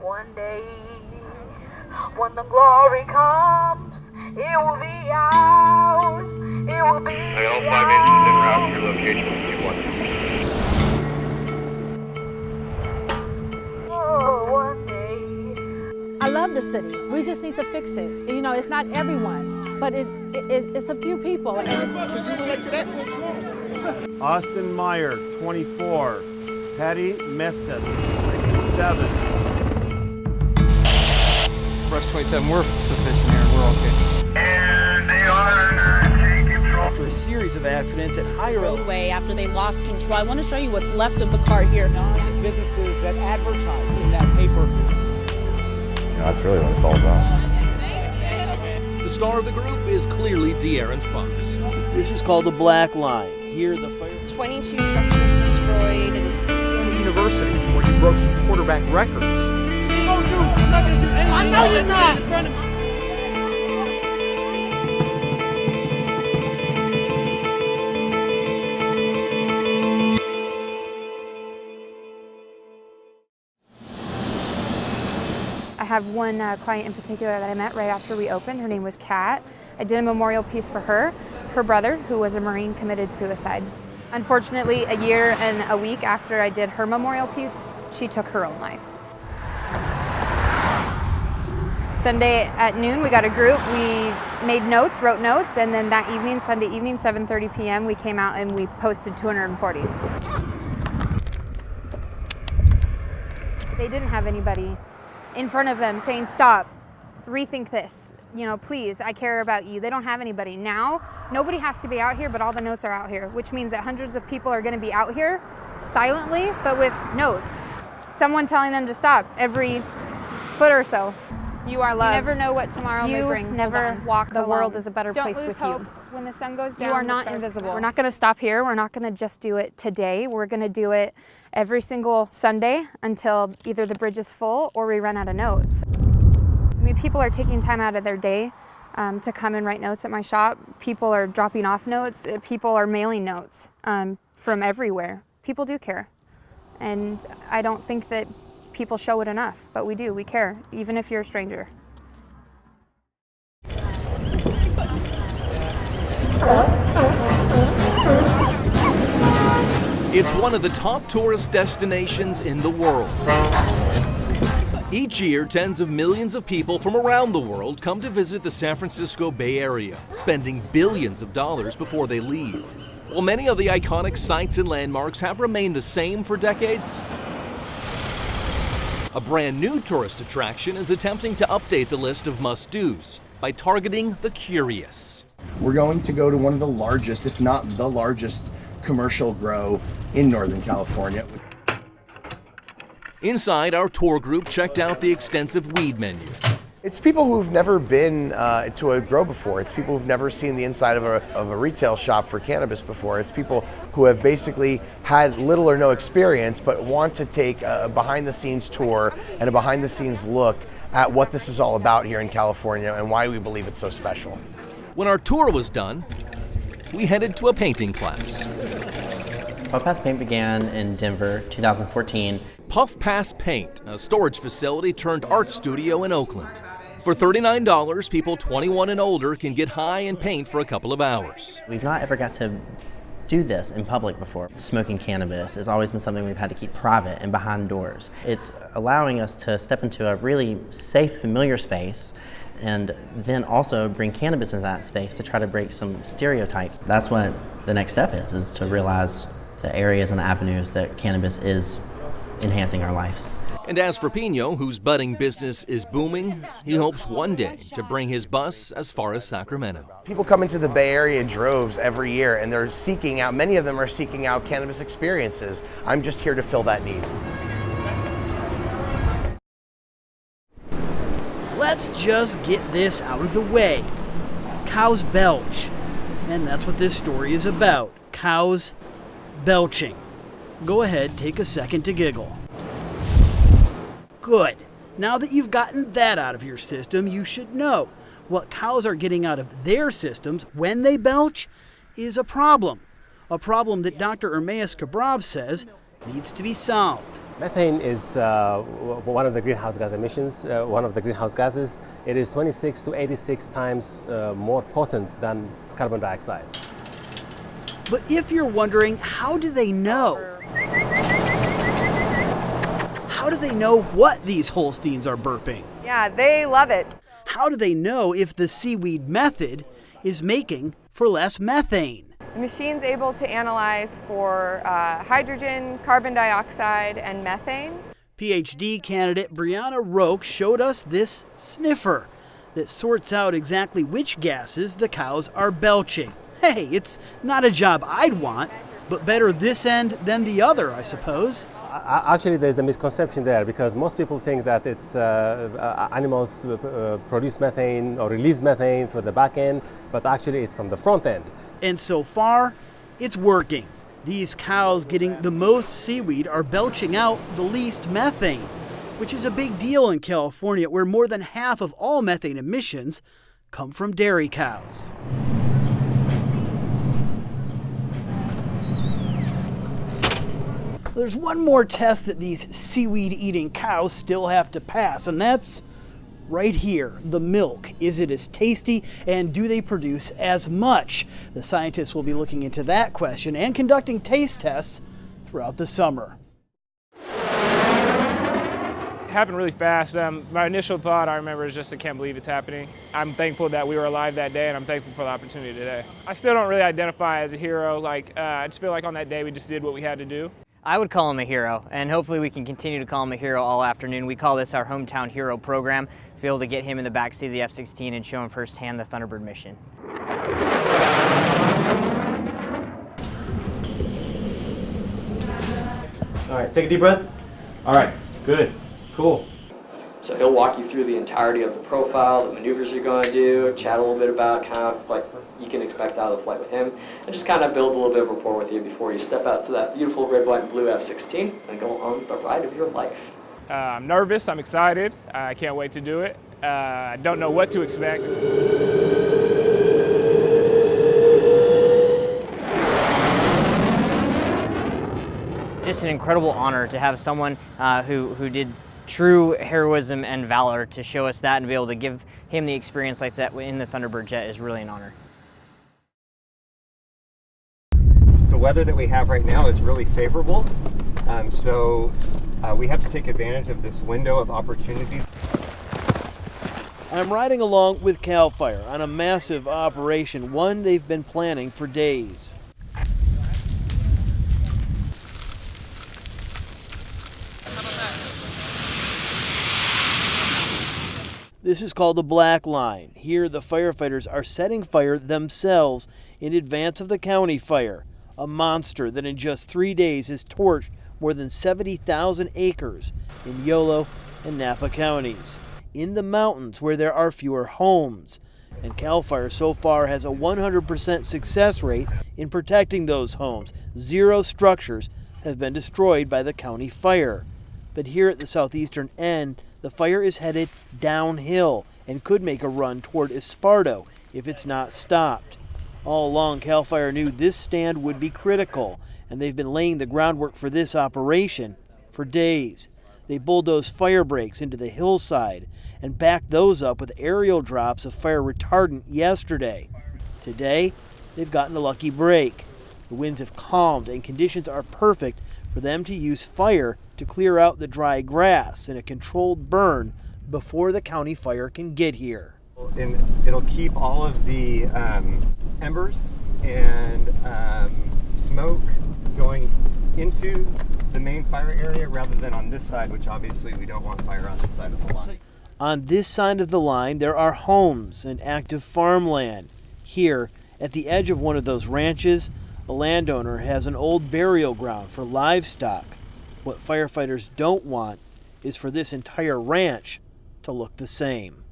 One day, when the glory comes, it will be ours. It will be all 5 inches en route to your location if you want. Oh, one day. I love the city. We just need to fix it. You know, it's not everyone, but it's a few people. Austin Meyer, 24. Patty Mestis, 67. For us 27, we're sufficient here. We're okay. And they are taking control. After a series of accidents at high roadway after they lost control. I want to show you what's left of the car here. Businesses that advertise in that paper. That's really what it's all about. The star of the group is clearly De'Aaron Fox. This is called the Black Line. Here, the fire. 22 structures destroyed. Indiana University, where he broke some quarterback records. I'm not going to do anything. I know you're not. In front of me. I have one client in particular that I met right after we opened. Her name was Kat. I did a memorial piece for her. Her brother, who was a Marine, committed suicide. Unfortunately, a year and a week after I did her memorial piece, she took her own life. Sunday at noon, we got a group. We made notes, wrote notes, and then that evening, Sunday evening, 7:30 p.m., we came out and we posted 240. They didn't have anybody in front of them saying, stop, rethink this, you know, please, I care about you. They don't have anybody. Now, nobody has to be out here, but all the notes are out here, which means that hundreds of people are gonna be out here silently, but with notes. Someone telling them to stop every foot or so. You are loved. You never know what tomorrow may bring. Never walk alone. The world is a better place with you. When the sun goes down, you are not invisible. We're not gonna stop here. We're not gonna just do it today. We're gonna do it every single Sunday until either the bridge is full or we run out of notes. I mean, people are taking time out of their day to come and write notes at my shop. People are dropping off notes. People are mailing notes from everywhere. People do care. And I don't think that people show it enough, but we do. We care, even if you're a stranger. It's one of the top tourist destinations in the world. Each year, tens of millions of people from around the world come to visit the San Francisco Bay Area, spending billions of dollars before they leave. While many of the iconic sites and landmarks have remained the same for decades, a brand new tourist attraction is attempting to update the list of must-dos by targeting the curious. We're going to go to one of the largest, if not the largest, commercial grow in Northern California. Inside, our tour group checked out the extensive weed menu. It's people who've never been to a grow before. It's people who've never seen the inside of a retail shop for cannabis before. It's people who have basically had little or no experience but want to take a behind-the-scenes tour and a behind-the-scenes look at what this is all about here in California and why we believe it's so special. When our tour was done, we headed to a painting class. Puff Pass Paint began in Denver, 2014. Puff Pass Paint, a storage facility turned art studio in Oakland. For $39, people 21 and older can get high and paint for a couple of hours. We've not ever got to do this in public before. Smoking cannabis has always been something we've had to keep private and behind doors. It's allowing us to step into a really safe, familiar space and then also bring cannabis into that space to try to break some stereotypes. That's what the next step is to realize the areas and the avenues that cannabis is enhancing our lives. And as for Pino, whose budding business is booming, he hopes one day to bring his bus as far as Sacramento. People come into the Bay Area in droves every year and they're seeking out, many of them are seeking out cannabis experiences. I'm just here to fill that need. Let's just get this out of the way. Cows belch. And that's what this story is about. Cows belching. Go ahead, take a second to giggle. Good. Now that you've gotten that out of your system, you should know what cows are getting out of their systems when they belch is a problem. A problem that Dr. Ermeus Kabrab says needs to be solved. Methane is one of the greenhouse gas emissions, one of the greenhouse gases. It is 26 to 86 times more potent than carbon dioxide. But if you're wondering, how do they know? How do they know what these Holsteins are burping? Yeah, they love it. How do they know if the seaweed method is making for less methane? The machine's able to analyze for hydrogen, carbon dioxide, and methane. PhD candidate Brianna Roque showed us this sniffer that sorts out exactly which gases the cows are belching. Hey, it's not a job I'd want, but better this end than the other, I suppose. Actually, there's a misconception there because most people think that it's animals produce methane or release methane from the back end, but actually it's from the front end. And so far, it's working. These cows getting the most seaweed are belching out the least methane, which is a big deal in California, where more than half of all methane emissions come from dairy cows. There's one more test that these seaweed-eating cows still have to pass, and that's right here, the milk. Is it as tasty, and do they produce as much? The scientists will be looking into that question and conducting taste tests throughout the summer. It happened really fast. My initial thought, I remember, is just I can't believe it's happening. I'm thankful that we were alive that day, and I'm thankful for the opportunity today. I still don't really identify as a hero. I just feel like on that day we just did what we had to do. I would call him a hero, and hopefully we can continue to call him a hero all afternoon. We call this our Hometown Hero program, to be able to get him in the backseat of the F-16 and show him firsthand the Thunderbird mission. All right, take a deep breath. All right, good, cool. So he'll walk you through the entirety of the profile, the maneuvers you're going to do, chat a little bit about kind of like you can expect out of the flight with him, and just kind of build a little bit of rapport with you before you step out to that beautiful red, white, and blue F-16 and go on the ride of your life. I'm nervous, I'm excited, I can't wait to do it. I don't know what to expect. It's an incredible honor to have someone who did true heroism and valor to show us that, and to be able to give him the experience like that in the Thunderbird jet is really an honor. The weather that we have right now is really favorable, so we have to take advantage of this window of opportunity. I'm riding along with CAL FIRE on a massive operation, one they've been planning for days. This is called a black line. Here, the firefighters are setting fire themselves in advance of the county fire, a monster that in just 3 days has torched more than 70,000 acres in Yolo and Napa counties, in the mountains where there are fewer homes. And CAL FIRE so far has a 100% success rate in protecting those homes. 0 structures have been destroyed by the county fire. But here at the southeastern end, the fire is headed downhill and could make a run toward Esparto if it's not stopped. All along, CAL FIRE knew this stand would be critical, and they've been laying the groundwork for this operation for days. They bulldozed fire breaks into the hillside and backed those up with aerial drops of fire retardant yesterday. Today, they've gotten a lucky break. The winds have calmed and conditions are perfect for them to use fire to clear out the dry grass in a controlled burn before the county fire can get here. And it'll keep all of the embers and smoke going into the main fire area rather than on this side, which obviously we don't want fire on this side of the line. On this side of the line, there are homes and active farmland. Here, at the edge of one of those ranches, a landowner has an old burial ground for livestock. What firefighters don't want is for this entire ranch to look the same.